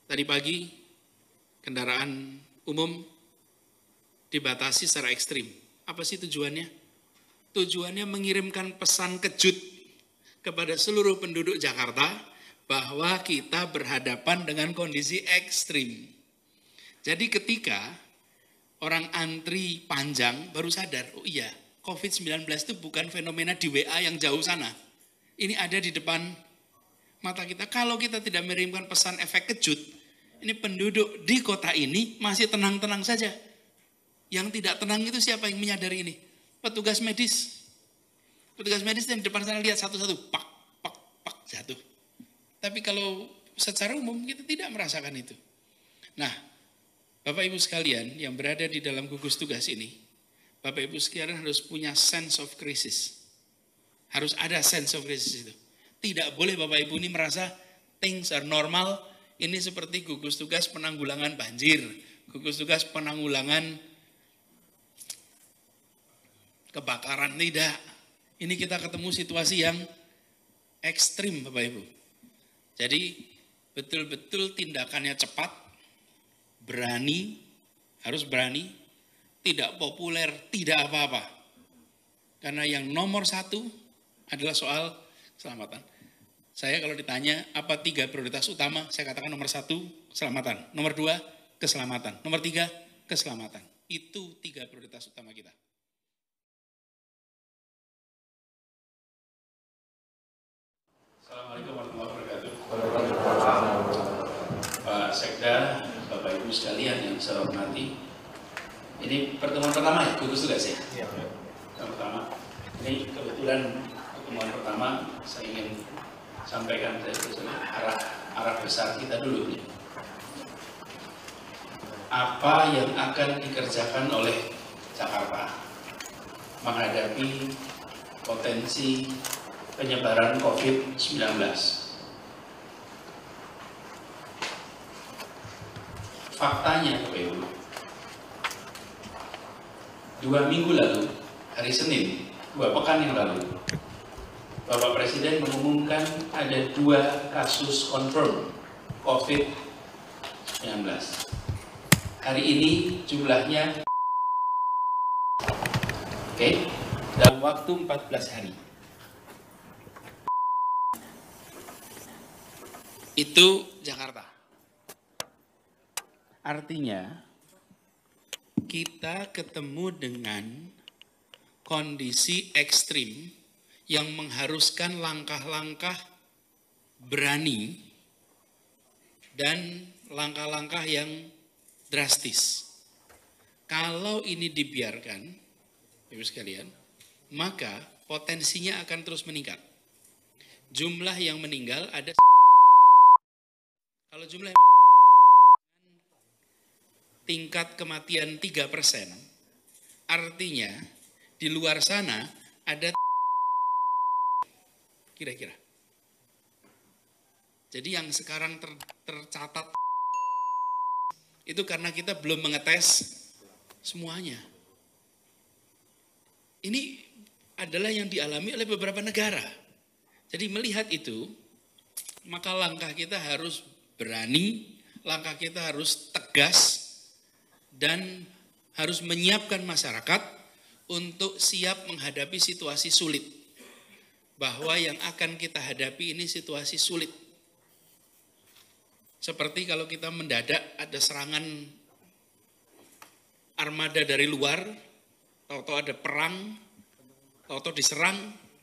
Tadi pagi kendaraan umum dibatasi secara ekstrim. Apa sih tujuannya? Tujuannya mengirimkan pesan kejut kepada seluruh penduduk Jakarta bahwa kita berhadapan dengan kondisi ekstrim. Jadi ketika orang antri panjang baru sadar, oh iya, COVID-19 itu bukan fenomena di WA yang jauh sana. Ini ada di depan mata kita. Kalau kita tidak mengirimkan pesan efek kejut, ini penduduk di kota ini masih tenang-tenang saja. Yang tidak tenang itu siapa yang menyadari ini? Petugas medis. Petugas medis yang di depan sana lihat satu-satu, pak, pak, pak, jatuh. Tapi kalau secara umum kita tidak merasakan itu. Nah, Bapak Ibu sekalian yang berada di dalam gugus tugas ini, Bapak Ibu sekalian harus punya sense of crisis. Harus ada sense of crisis itu. Tidak boleh Bapak Ibu ini merasa things are normal, ini seperti gugus tugas penanggulangan banjir, gugus tugas penanggulangan kebakaran, tidak. Ini kita ketemu situasi yang ekstrim Bapak Ibu. Jadi betul-betul tindakannya cepat, berani, harus berani, tidak populer, tidak apa-apa. Karena yang nomor satu adalah soal keselamatan. Saya kalau ditanya apa 3 prioritas utama, saya katakan nomor 1, keselamatan. Nomor 2, keselamatan. Nomor 3, keselamatan. Itu 3 prioritas utama kita. Assalamualaikum warahmatullahi wabarakatuh. Pak Sekda, Bapak Ibu sekalian yang saya hormati. Ini pertemuan pertama ya, gugus tugas ya? Iya. Pertama. Ini kebetulan pertemuan pertama saya ingin sampaikan arah besar kita dulu. Ya. Apa yang akan dikerjakan oleh Jakarta menghadapi potensi penyebaran COVID-19. Faktanya, Bapak Ibu, 2 minggu lalu, hari Senin, 2 pekan yang lalu, Bapak Presiden mengumumkan ada 2 kasus confirm COVID-19. Hari ini jumlahnya, dalam waktu 14 hari. Itu Jakarta. Artinya kita ketemu dengan kondisi ekstrim yang mengharuskan langkah-langkah berani dan langkah-langkah yang drastis. Kalau ini dibiarkan, Ibu sekalian, maka potensinya akan terus meningkat. Jumlah yang meninggal ada. Kalau jumlah yang tingkat kematian 3%, artinya di luar sana ada kira-kira. Jadi yang sekarang tercatat itu karena kita belum mengetes semuanya. Ini adalah yang dialami oleh beberapa negara. Jadi melihat itu, maka langkah kita harus berani, langkah kita harus tegas, dan harus menyiapkan masyarakat untuk siap menghadapi situasi sulit. Bahwa yang akan kita hadapi ini situasi sulit. Seperti kalau kita mendadak ada serangan armada dari luar, tahu-tahu ada perang, tahu-tahu diserang,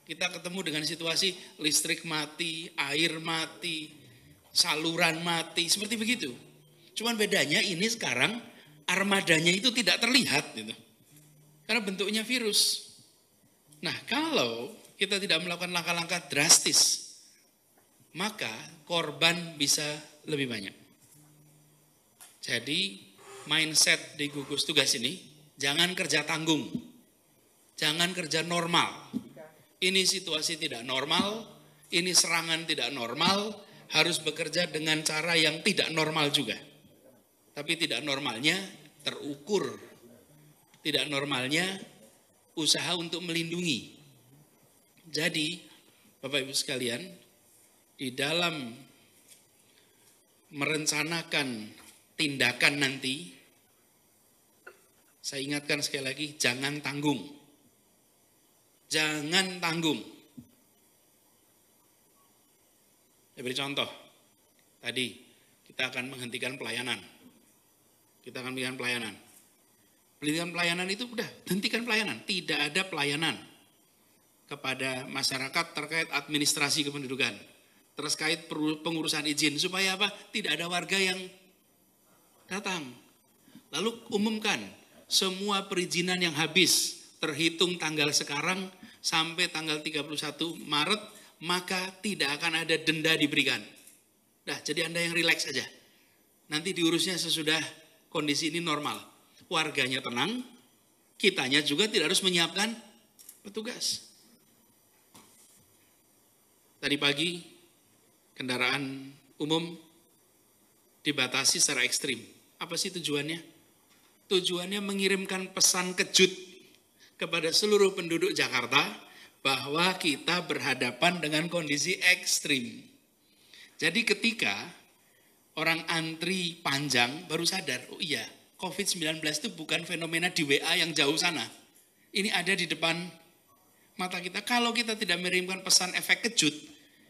kita ketemu dengan situasi listrik mati, air mati, saluran mati, seperti begitu. Cuman bedanya ini sekarang armadanya itu tidak terlihat gitu. Karena bentuknya virus. Nah, kalau kita tidak melakukan langkah-langkah drastis, maka korban bisa lebih banyak. Jadi, mindset di gugus tugas ini, jangan kerja tanggung. Jangan kerja normal. Ini situasi tidak normal, ini serangan tidak normal, harus bekerja dengan cara yang tidak normal juga. Tapi tidak normalnya terukur. Tidak normalnya usaha untuk melindungi. Jadi, Bapak Ibu sekalian, di dalam merencanakan tindakan nanti, saya ingatkan sekali lagi, jangan tanggung. Jangan tanggung. Saya beri contoh, tadi kita akan menghentikan pelayanan. Kita akan menghentikan pelayanan. Penghentikan pelayanan itu udah, hentikan pelayanan. Tidak ada pelayanan kepada masyarakat terkait administrasi kependudukan, terkait pengurusan izin, supaya apa? Tidak ada warga yang datang. Lalu umumkan semua perizinan yang habis terhitung tanggal sekarang sampai tanggal 31 Maret, maka tidak akan ada denda diberikan. Nah, jadi Anda yang rileks aja. Nanti diurusnya sesudah kondisi ini normal. Warganya tenang, kitanya juga tidak harus menyiapkan petugas. Tadi pagi kendaraan umum dibatasi secara ekstrim. Apa sih tujuannya? Tujuannya mengirimkan pesan kejut kepada seluruh penduduk Jakarta bahwa kita berhadapan dengan kondisi ekstrim. Jadi ketika orang antri panjang baru sadar, oh iya, COVID-19 itu bukan fenomena di WA yang jauh sana. Ini ada di depan mata kita. Kalau kita tidak mengirimkan pesan efek kejut,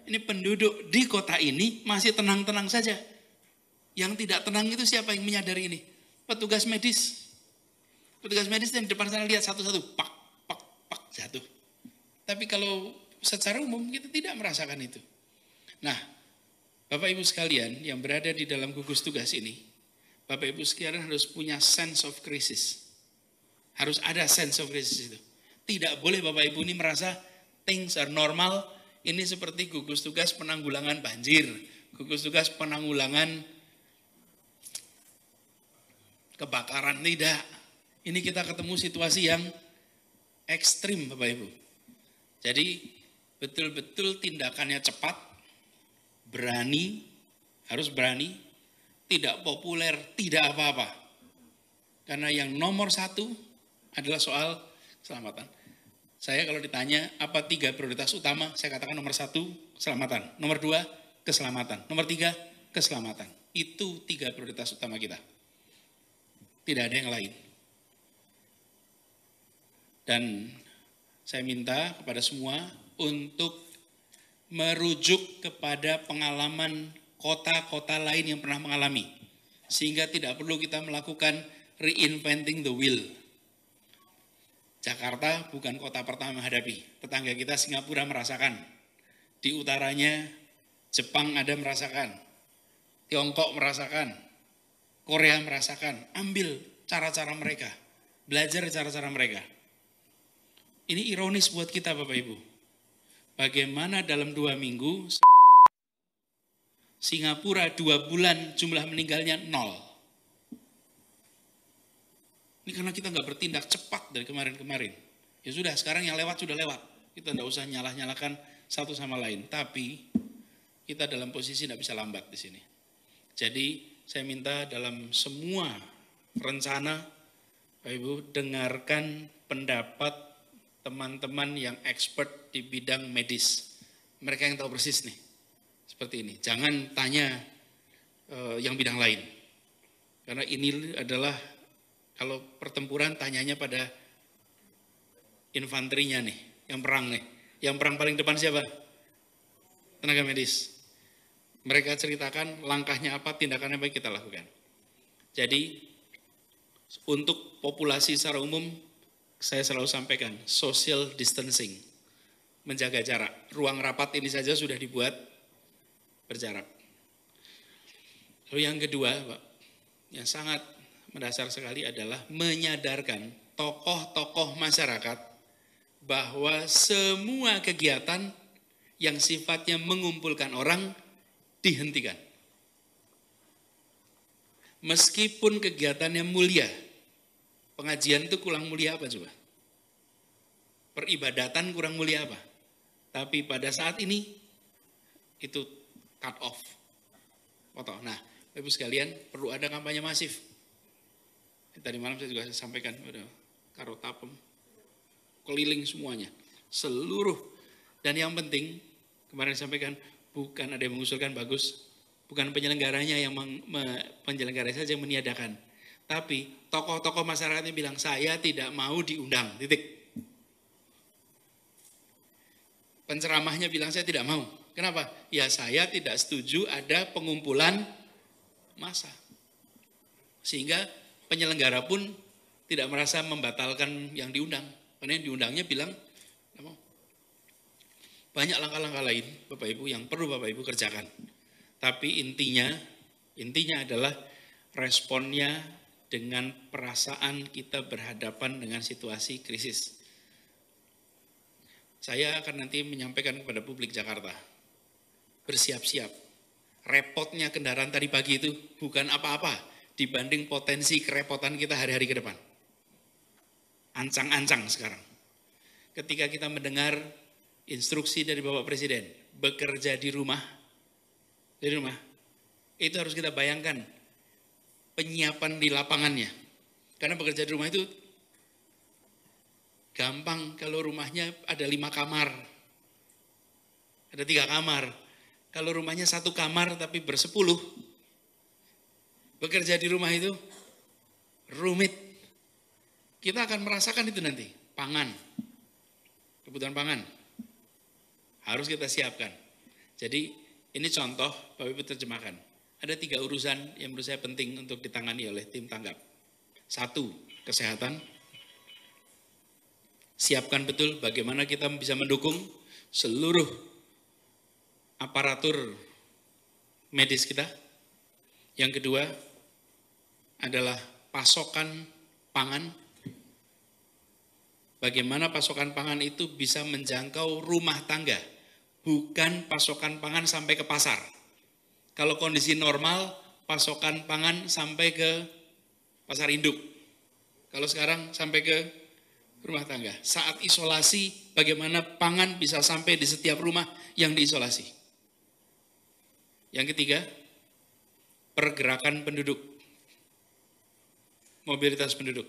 ini penduduk di kota ini masih tenang-tenang saja. Yang tidak tenang itu siapa yang menyadari ini? Petugas medis. Petugas medis yang di depan sana lihat satu-satu, pak, pak, pak, jatuh. Tapi kalau secara umum kita tidak merasakan itu. Nah, Bapak Ibu sekalian yang berada di dalam gugus tugas ini, Bapak Ibu sekalian harus punya sense of crisis. Harus ada sense of crisis itu. Tidak boleh Bapak Ibu ini merasa things are normal, ini seperti gugus tugas penanggulangan banjir, gugus tugas penanggulangan kebakaran, tidak. Ini kita ketemu situasi yang ekstrim Bapak Ibu. Jadi betul-betul tindakannya cepat, berani, harus berani, tidak populer, tidak apa-apa. Karena yang nomor satu adalah soal keselamatan. Saya kalau ditanya apa 3 prioritas utama, saya katakan nomor 1, keselamatan. Nomor 2, keselamatan. Nomor 3, keselamatan. Itu 3 prioritas utama kita. Tidak ada yang lain. Dan saya minta kepada semua untuk merujuk kepada pengalaman kota-kota lain yang pernah mengalami. Sehingga tidak perlu kita melakukan reinventing the wheel. Jakarta bukan kota pertama menghadapi. Tetangga kita Singapura merasakan. Di utaranya Jepang ada merasakan. Tiongkok merasakan. Korea merasakan. Ambil cara-cara mereka. Belajar cara-cara mereka. Ini ironis buat kita Bapak Ibu. Bagaimana dalam 2 minggu Singapura 2 bulan jumlah meninggalnya 0. Ini karena kita nggak bertindak cepat dari kemarin-kemarin. Ya sudah, sekarang yang lewat sudah lewat. Kita nggak usah nyalah-nyalakan satu sama lain. Tapi kita dalam posisi nggak bisa lambat di sini. Jadi saya minta dalam semua rencana, Bapak Ibu, dengarkan pendapat teman-teman yang expert di bidang medis. Mereka yang tahu persis nih, seperti ini. Jangan tanya yang bidang lain. Karena ini adalah, kalau pertempuran tanyanya pada infanterinya nih, yang perang nih. Yang perang paling depan siapa? Tenaga medis. Mereka ceritakan langkahnya apa, tindakannya apa yang kita lakukan. Jadi, untuk populasi secara umum, saya selalu sampaikan, social distancing, menjaga jarak. Ruang rapat ini saja sudah dibuat berjarak. Lalu yang kedua, Pak, yang sangat mendasar sekali adalah menyadarkan tokoh-tokoh masyarakat bahwa semua kegiatan yang sifatnya mengumpulkan orang dihentikan. Meskipun kegiatannya mulia, pengajian itu kurang mulia apa coba? Peribadatan kurang mulia apa? Tapi pada saat ini itu cut off. Potong. Nah, Ibu sekalian perlu ada kampanye masif. Tadi malam saya juga sampaikan pada Karotapem, keliling semuanya, seluruh. Dan yang penting kemarin disampaikan, bukan ada yang mengusulkan bagus, Bukan penyelenggaranya yang penyelenggara saja yang meniadakan. Tapi tokoh-tokoh masyarakatnya bilang, saya tidak mau diundang, titik. Penceramahnya bilang, saya tidak mau. Kenapa? Ya saya tidak setuju ada pengumpulan massa. Sehingga penyelenggara pun tidak merasa membatalkan yang diundang. Karena yang diundangnya bilang, tidak mau. Banyak langkah-langkah lain, Bapak Ibu, yang perlu Bapak Ibu kerjakan. Tapi intinya adalah responnya dengan perasaan kita berhadapan dengan situasi krisis. Saya akan nanti menyampaikan kepada publik Jakarta, bersiap-siap. Repotnya kendaraan tadi pagi itu bukan apa-apa dibanding potensi kerepotan kita hari-hari ke depan. Ancang-ancang sekarang. Ketika kita mendengar instruksi dari Bapak Presiden, bekerja di rumah, itu harus kita bayangkan penyiapan di lapangannya. Karena bekerja di rumah itu gampang kalau rumahnya ada 5 kamar, ada 3 kamar. Kalau rumahnya 1 kamar tapi ber-10, bekerja di rumah itu rumit. Kita akan merasakan itu nanti, pangan, kebutuhan pangan. Harus kita siapkan. Jadi ini contoh, Bapak Ibu terjemahkan. Ada 3 urusan yang menurut saya penting untuk ditangani oleh tim tanggap. 1, kesehatan. Siapkan betul bagaimana kita bisa mendukung seluruh aparatur medis kita. Yang kedua adalah pasokan pangan. Bagaimana pasokan pangan itu bisa menjangkau rumah tangga, bukan pasokan pangan sampai ke pasar. Kalau kondisi normal, pasokan pangan sampai ke pasar induk. Kalau sekarang sampai ke rumah tangga. Saat isolasi, bagaimana pangan bisa sampai di setiap rumah yang diisolasi. Yang ketiga, pergerakan penduduk. Mobilitas penduduk.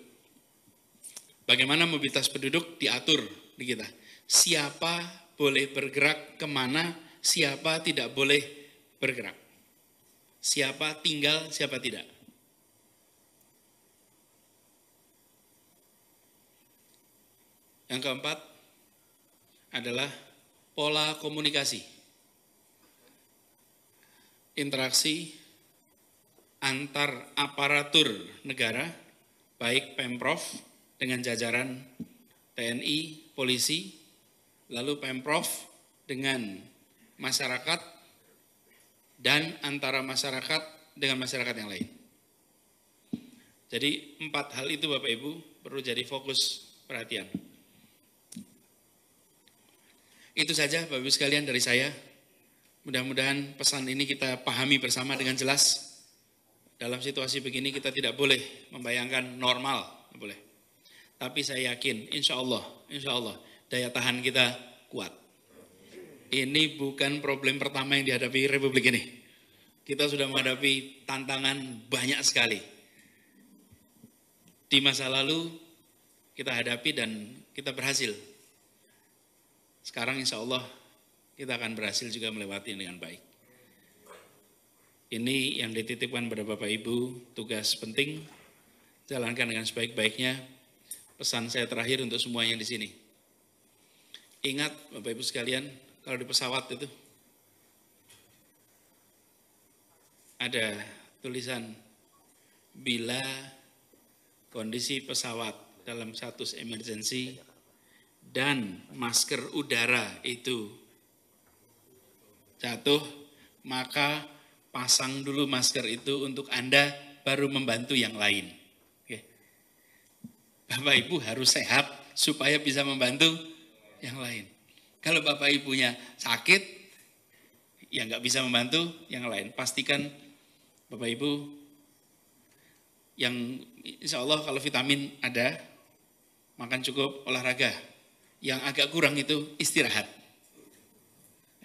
Bagaimana mobilitas penduduk diatur di kita. Siapa boleh bergerak kemana, siapa tidak boleh bergerak. Siapa tinggal, siapa tidak. Yang keempat adalah pola komunikasi. Interaksi antar aparatur negara, baik Pemprov dengan jajaran TNI, polisi, lalu Pemprov dengan masyarakat, dan antara masyarakat dengan masyarakat yang lain. Jadi 4 hal itu Bapak Ibu perlu jadi fokus perhatian. Itu saja Bapak Ibu sekalian dari saya. Mudah-mudahan pesan ini kita pahami bersama dengan jelas. Dalam situasi begini kita tidak boleh membayangkan normal, tidak boleh. Tapi saya yakin insya Allah daya tahan kita kuat. Ini bukan problem pertama yang dihadapi Republik ini. Kita sudah menghadapi tantangan banyak sekali. Di masa lalu kita hadapi dan kita berhasil. Sekarang insya Allah kita akan berhasil juga melewati dengan baik. Ini yang dititipkan pada Bapak Ibu, tugas penting, jalankan dengan sebaik-baiknya. Pesan saya terakhir untuk semua yang di sini. Ingat Bapak Ibu sekalian, kalau di pesawat itu ada tulisan, bila kondisi pesawat dalam status emergensi dan masker udara itu jatuh, maka pasang dulu masker itu untuk Anda baru membantu yang lain. Oke. Bapak Ibu harus sehat supaya bisa membantu yang lain. Kalau Bapak Ibunya sakit, ya nggak bisa membantu yang lain. Pastikan Bapak Ibu yang insya Allah kalau vitamin ada, makan cukup, olahraga. Yang agak kurang itu istirahat.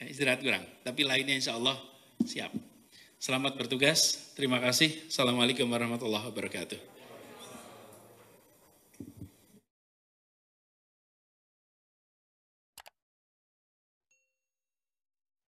Ya, istirahat kurang, tapi lainnya insya Allah siap. Selamat bertugas, terima kasih. Assalamualaikum warahmatullahi wabarakatuh.